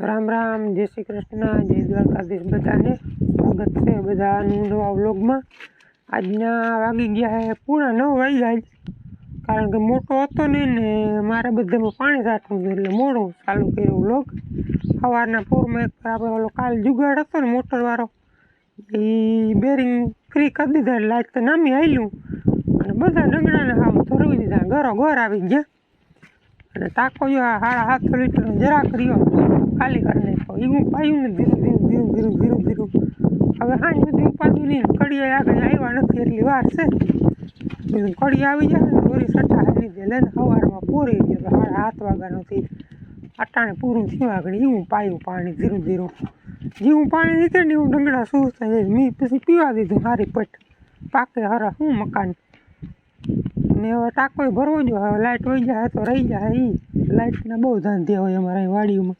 રામ રામ, જય શ્રી કૃષ્ણ, જય દ્વારકાધીશ બધાને સ્વાગત છે બધાનું નવા વ્લોગમાં। આજના વાગી ગયા છે 9:30 વાગ્યા જ, કારણ કે મોટો હતો નહીં ને મારે બધામાં પાણી છાંટવું હતું એટલે મોડું ચાલુ કર્યો વ્લોગ। સવારના પૂરમાં એક આપણે ઓલો કાલ જુગાડ હતો ને મોટરવાળો, એ બેરિંગ ફ્રી કરી દીધા એટલે આજ તો નામી હાલ્યું અને બધા ડંગડાને હાવ ધરવી દીધા, ઘરો ઘર આવી ગયા। અને ટાંકો જો 7.5 લીટરનો જરાક રહ્યો ખાલી કરી નાખ્યો, એવું પાયું ને ધીરું ધીરું હવે સાંજ બધી ઉપાડી નહીં, કડીએ આગળ આવ્યા નથી એટલી વાર છે, કડી આવી જાય ને દોરી સટ્ટા લીધે લઈને સવારમાં પૂરી ગયો 7:30 વાગ્યાનોથી અટાણે પૂરું થયું આગળ એવું પાયું પાણી ધીરું જેવું પાણી નીકળે ને એવું ડંગડા શું થાય મેં પછી પીવા દીધું સારી પટ પાકે હરા શું મકાન ને હવે ટાંકો ભરવો જો, હવે લાઇટ વહી જાય તો રહી જાય, એ લાઇટના બહુ ધાંધ્યા હોય અમારા વાડીઓમાં।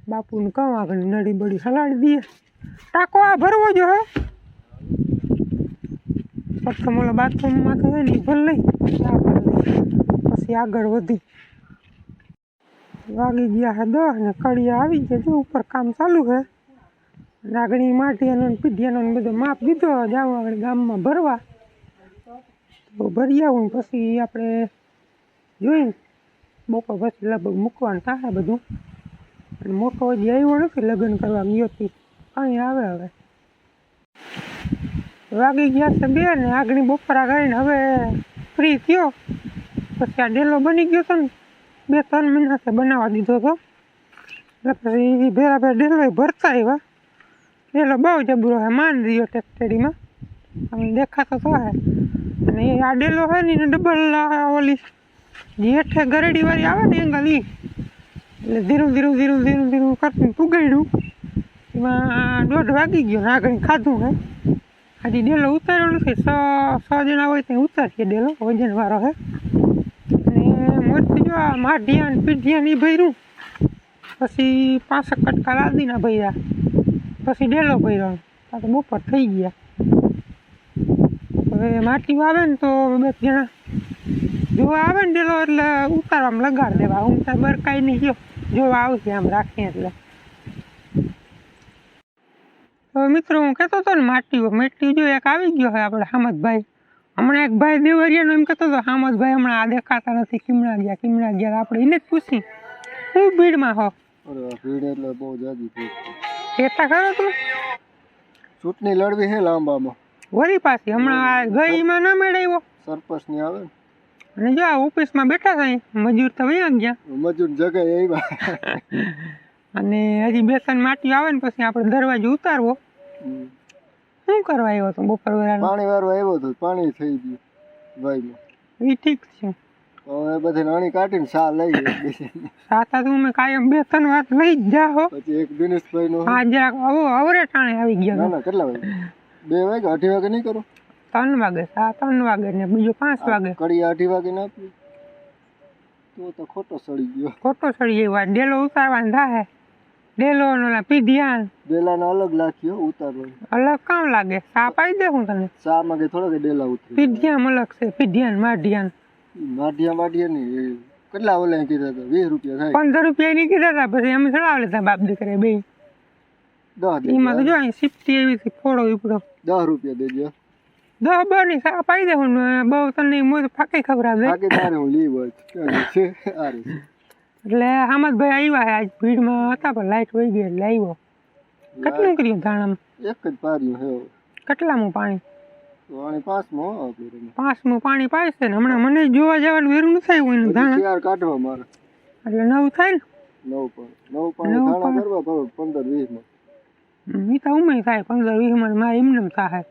બાપુને કહું આગળ નડી બડી સલાડી દઈએ, ટાંકો આ ભરવો જો હે પ્રથમ ઓલા બાથરૂમમાં તો હોય ને ભર લઈ પછી આગળ વધી વાગી ગયા છે 10 ને કડિયા આવી ગયા, જો ઉપર કામ ચાલુ છે। નાગણી માટીયાનો પીઢિયાનો બધો માપ દીધો, જાવ આગળ ગામમાં ભરવા તો ભરી આવું પછી આપણે જોઈ બપોર પછી લગભગ મૂકવાનું થાય બધું। અને મોટો હજી આવ્યો નથી, લગ્ન કરવા ગયો હતી, અહીં આવે હવે વાગી ગયા છે 2 ને આગળ બપોરા કરીને હવે ફ્રી થયો। પછી આ ડેલો બની ગયો હતો ને 2-3 મહિનાથી બનાવવા દીધો હતો, એટલે પછી ભેરા ડેલો ભરતા આવ્યા। ડેલો બહુ જબરો છે, માન રહ્યો ટેક્ટરીમાં અમે દેખાતો તો હે। અને આ ડેલો હોય ને ડબલ ઓલી હેઠે ગરેડીવાળી આવે ને એંગલ એ, એટલે ધીરું કરતું પુગાડ્યું, એમાં 1:30 વાગી ગયો ને આગળ ખાધું હે। હજી ડેલો ઉતાર્યો નથી, 6 જણા હોય ત્યાં ઉતારીએ ડેલો, વજનવાળો હે। અને મોરથી જો આ માઢિયા પીઢિયા ની ભર્યું, પછી 5 કટકા લાદીના ભર્યા, પછી ડેલો ભર્યો, તો બપોર થઈ ગયા। હવે માટી આવે ને તો 2 જણા જોવા આવે ને ડેલો એટલે ઉતારવામાં લગાડ દેવા, હું ત્યાં બરકાઈ નહીં ગયો જોવા આવશે આમ રાખીએ એટલે। હવે મિત્રો હું કહેતો હતો ને માટી જો એક આવી ગયો છે આપણે હામદભાઈ, હમણાં એક ભાઈ દેવરિયાનો એમ કહેતો હતો હામદભાઈ હમણાં આ દેખાતા નથી, કિમણા ગયા આપણે એને જ પૂછી હું ભીડમાં હો? ભીડ એટલે બહુ જાજી ભીડ કહેતા ખરો તું ચૂંટણી લડવી છે લાંબામાં વળી પાછી હમણાં ગઈમાં ના મેળવ્યો સરપંચ ની આવે અને જો આ ઓફિસમાં બેઠા છે મજૂર તો વયા ગયા, મજૂર જગ્યાએ આવ્યા અને હજી 2-3 માટી આવે ને પછી આપણે દરવાજો ઉતારવો। શું કરવા આવ્યો હતો બપોર વેળાનો? પાણી વાળવા આવ્યો હતો, પાણી થઈ ગયું ભાઈમાં, એ ઠીક છે। હવે બધી નાણી કાઢીને સા લઈ સાતા તો મેં કાયમ 2-3 વાર લઈ જ જાઓ, પછી એક દિનેશભાઈ નો હા જરાક અવરે ટાણે આવી ગયા। ના કેટલા વાગે? 2 વાગે 2:30 વાગે નહીં કરો? 3 વાગે 3 વાગે ને બીજો 5 વાગે કડિયા 2:30 વાગે ના આપી તો ખોટો સડી ગયો, ડેલો ઉતારવાનો થાય, ડેલો પીઢિયાન ડેલાનો અલગ લાખ્યો ઉતારવાનો અલગ કામ લાગે, સા પાઈ દે હું તને સા માંગે થોડો કે ડેલા ઉતરી પીઢિયામ અલગ છે, પીઢિયાન માઢિયા ની કેટલા ઓલા કીધા હતા 20 રૂપિયા થાય, 15 રૂપિયા ની કીધા હતા, પછી અમે ચડાવી લીધા બાપ દીકરે બે 10 એમાં તો જો અહીં સિફ્ટી એવી ફોડો ઉપડો 10 રૂપિયા દેજો, 10 બની સા પાઈ દે હું બહુ તને મોય ફાકે ખબર દે હું લીવ છે એટલે હામદભાઈ આવ્યા આજ ભીડમાં હતા પણ લાઈટ વહી ગઈ એટલે આવ્યો। કેટલું કર્યું ધાણામાં? એક જ પાર્યું હે। કેટલામું પાણી? પાણી 5મું પાણી પાય છે ને હમણાં મને જોવા જવાનું વેરું ન થાય એનું ધાણા ચાર કાઢવા મારે એટલે 9 થાય ને 9 પાણી ધાણા કરવા 15-20 માં મી તો ઉમે થાય 15-20 માં મારે એમને થાય,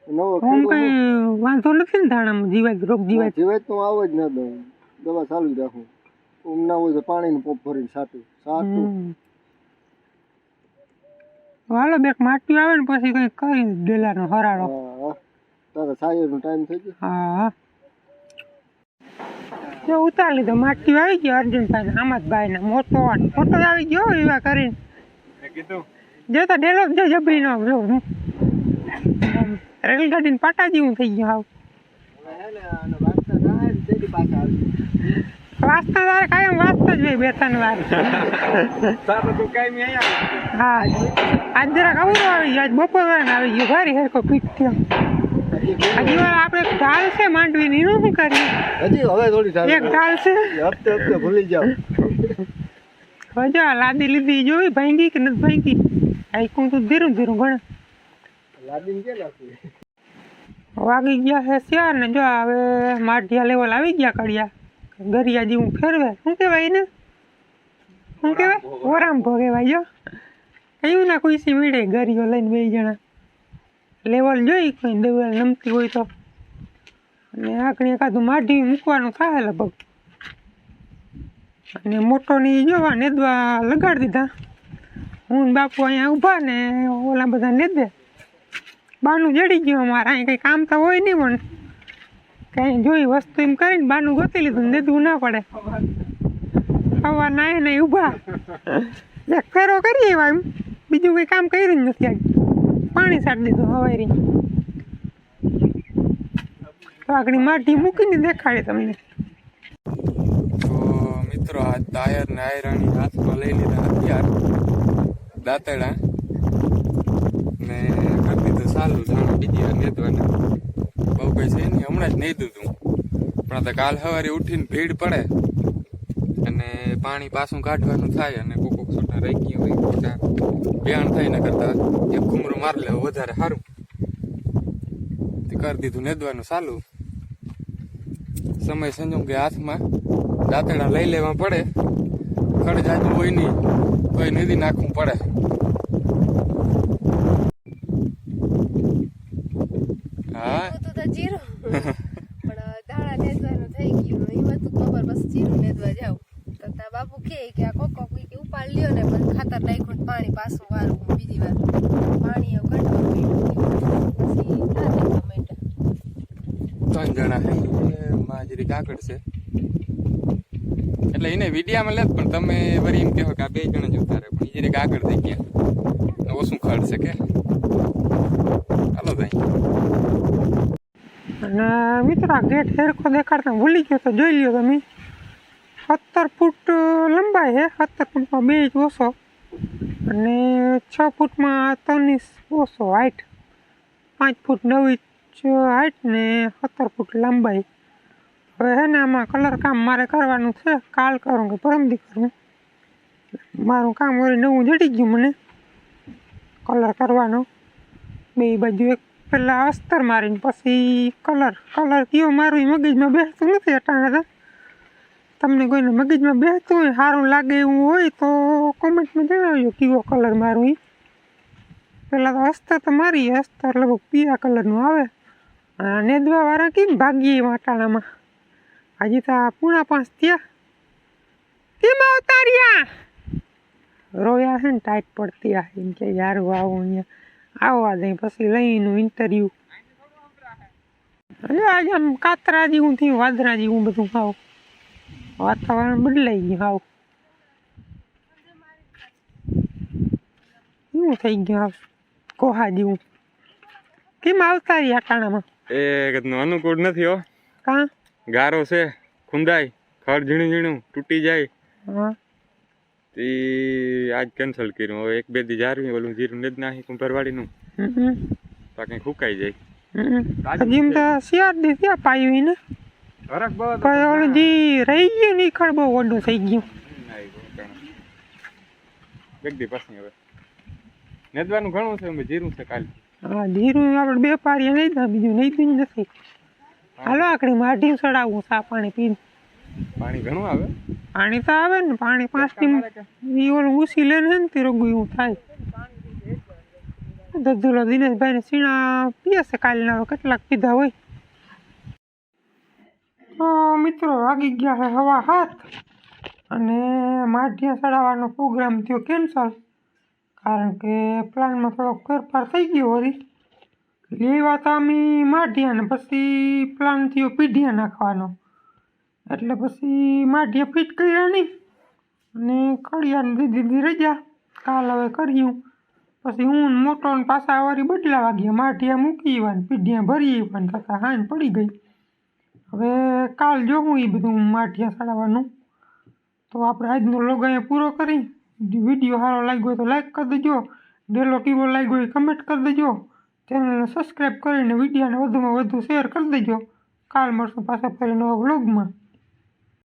હું કઈ વાંધો નથી ને ધાણામાં જીવાત રોગ જીવાત તો આવે જ ન દઉં, દવા ચાલુ રાખું, ના હોય તો પાણીનું પંપ ભરીને સાટું હાલો 2 માટી આવે ને પછી કઈ કરી ડેલાનો હરાડો, તારા સાયરનો ટાઈમ થઈ ગયો। હા જો ઉતાર લીધો, માટી આવી ગયો અર્જુનભાઈ હામદભાઈ ને મોટો આવી ગયો એવા કરીને જો તો ડેલો જો જબરી નો જો રેલગાડી પાટા જેવું થઈ ગયું હાવ। વાસતા તારે કાયમ વાસતા જ હોય 2-3 વાર. સારું તું કાંઈ મેં અહીંયા હા આજ જરાક અવરો આવી ગયો, આજ બપોર વાળા આવી ગયો, ભારી હેરકો પીઠ થયો. હજી વાર આપણે ઢાલ છે માંડવીની, એનું શું કરીએ? હજી હવે થોડી સારી એક ઢાલ છે, હપ્તે હપ્તે ભૂલી જાવ. હજા લાદી લીધી જોઈ ભાંગી કે નથી ભાંગી? આઈકું તો ધીરું ધીરું ગણે. લાદીને કે નાખી વાગી ગયા છે 4 ને જો હવે માઢિયા લેવલ આવી ગયા કડિયા. ગરિયા જેવું ફેરવે, શું કહેવાય એને? શું કહેવાય? ઓરામભો કહેવાય. જો કયું ના ખુશી મળે ગરિયો લઈને 2 જણા લેવલ જોઈ કોઈ દેવલ નમતી હોય તો. અને આગળ એકાદું માઢી મૂકવાનું થાય લગભગ. અને મોટોની જોવા નેદવા લગાડી દીધા. હું ને બાપુ અહીંયા ઊભા ને ઓલા બધા નેદે. બાનું જડી ગયું અમારે, અહીં કંઈ કામ તો હોય નહીં પણ કંઈ જોઈ વસ્તુ એમ કરીને બાનું ગોતી લીધું, નેદવું ના પડે. હવા નાય નહીં ઊભા એક ફેરો કરીએ એવા, એમ બીજું કંઈ કામ કર્યું જ નથી. આજે પાણી સાટી દીધું હવારી. તો આગળ માટી મૂકીને દેખાડે તમને. તો મિત્રો આ ટાયર ને આયરાણી હાથમાં લઈ લીધા હથિયાર દાંતેડા ને કરી દીધું સાલું જાણો બીજી વાર નેદવાને. બહુ કઈ છે નહીં, હમણાં જ નહીં દીધું પણ આ તો કાલ સવારે ઉઠીને ભીડ પડે અને પાણી પાછું કાઢવાનું થાય અને કોક છૂટા રહી ગયું હોય ખોટા બેણ થાય ને કરતા એક ઘૂમરું મારી લેવું વધારે સારું. તે કરી દીધું નેદવાનું ચાલુ. સમય સંજોગ કે હાથમાં દાંતેડા લઈ લેવા પડે, ખડ જાતું હોય નહીં તો એ નદી નાખવું પડે. હા તો જીરો પણ દાણા નેદવાનું થઈ ગયું, એમાં તો ખબર બસ જીરું નેદવા જાવ તો તા બાપુ કે આ કોકો કે ઉપાડ લ્યો ને પણ ખાતર નાખ્યું ને પાણી પાછું વારું બીજી વાર પાણી એવું કાઢવાનું પછી ના દેવા માંડ્યા. 3 જણા છે માજરી કાકડ છે એટલે એને વિડીયામાં લે પણ તમે વળી એમ કહો કે આ 2 જણા જ ઉતારે પણ એ જરીક આગળ થઈ ગયા ઓછું ખર્ચ છે કે હાલો ભાઈ. અને મિત્રો આ ગેટ હેરખો દેખાડતા ભૂલી ગયો તો જોઈ લ્યો તમે. 17 ફૂટ લંબાઈ છે, 17 ફૂટમાં 2 ઇંચ ઓછો અને 6 ફૂટમાં 3 ઇંચ ઓછો હાઈટ, 5 ફૂટ 9 ઇંચ હાઈટ ને 17 ફૂટ લંબાઈ. હવે હે ને આમાં કલર કામ મારે કરવાનું છે, કાલ કરું કે પરમદી કરું. મારું કામ વળી નવું જડી ગયું મને કલર કરવાનો. 2 બાજુ એક પહેલાં અસ્તર મારીને પછી કલર કયો મારું એ મગજમાં બેસતું નથી અટાણે. તો તમને કોઈને મગજમાં બેસતું હોય સારું લાગે એવું હોય તો કોમેન્ટમાં જણાવજો કેવો કલર મારું એ. પહેલાં તો અસ્તર તો મારી અસ્તર લગભગ પીળા કલરનું આવે. નેદવાવાળા કેમ ભાગીએ વાટાણામાં. હજી તો 4:30 થયા કેમ આવતા રહ્યા? રોયા છે ને ટાઈટ પડતી આ એમ કે યાર આવો અહીંયા આવવા દે પછી લઈને ઇન્ટરવ્યૂ. એટલે આજે આમ કાતરા જેવું થયું, વાદરા જેવું બધું ખાવ, વાતાવરણ બદલાઈ ગયું હાવ. એવું થઈ ગયું હાવ કોહા જેવું. કેમ આવતા રહ્યા ટાણામાં? એ અનુકૂળ નથી હો, કાં ગારો છે, ખુંદાય, ખડ ઝીણું ઝીણું તૂટી જાય. હા તે આજ કેન્સલ કર્યું. હવે 1-2 દી જારવી ઓલું જીરું નેદ નાખી કુંભરવાડીનું તો કંઈ ફૂંકાઈ જાય. હજી તો 4 દી થયા પાયું ને ફરક બહુ કઈ ઓલું જે રહી ગયું ને ખડ બહુ ઓડું થઈ ગયું. એક દી પછી હવે નેદવાનું ઘણું છે, અમે જીરું છે કાલે. હા જીરું આપણે 2 પારીએ નહીં દા, બીજું નહીં દૂં નથી. હાલો આકડી માઢી ચડાવવું સા પાણી પીને. પાણી ઘણું આવે, પાણી તો આવે ને, પાણી 5 ટીમ એ ઓલું ઉસી લે ને તે રોગું એવું થાય. દધુલો દિનેશભાઈને સીણા પીએ છે કાલના, કેટલાક પીધા હોય. તો મિત્રો વાગી ગયા છે 7:30 અને માઢિયા ચડાવવાનો પ્રોગ્રામ થયો કેન્સલ, કારણ કે પ્લાનમાં થોડોક ફેરફાર થઈ ગયો વળી. લેવા તો અમે માઢિયા ને પછી પ્લાન થયો પીઢિયા નાખવાનો, એટલે પછી માઢિયા ફિટ કર્યા નહીં અને કડિયાને દીધી રજા. કાલ હવે કર્યું પછી હું મોટો ને પાછા વારી બદલાવા ગયા. માઢિયા મૂકી આવ્યા, પીઢિયા ભરી આવ્યા, થતાં હાંજ પડી ગઈ. હવે કાલ જોવું એ બધું માઢિયા ચડાવવાનું. તો આપણે આજનો વ્લોગ અહીંયા પૂરો કરી. વિડીયો સારો લાગ્યો હોય તો લાઈક કરી દેજો. ડેલો કેવો લાગ્યો હોય કમેન્ટ કરી દેજો. ચેનલને સબસ્ક્રાઈબ કરીને વિડીયોને વધુમાં વધુ શેર કરી દેજો. કાલ મળશું પાછા ફરી નવા વ્લોગમાં.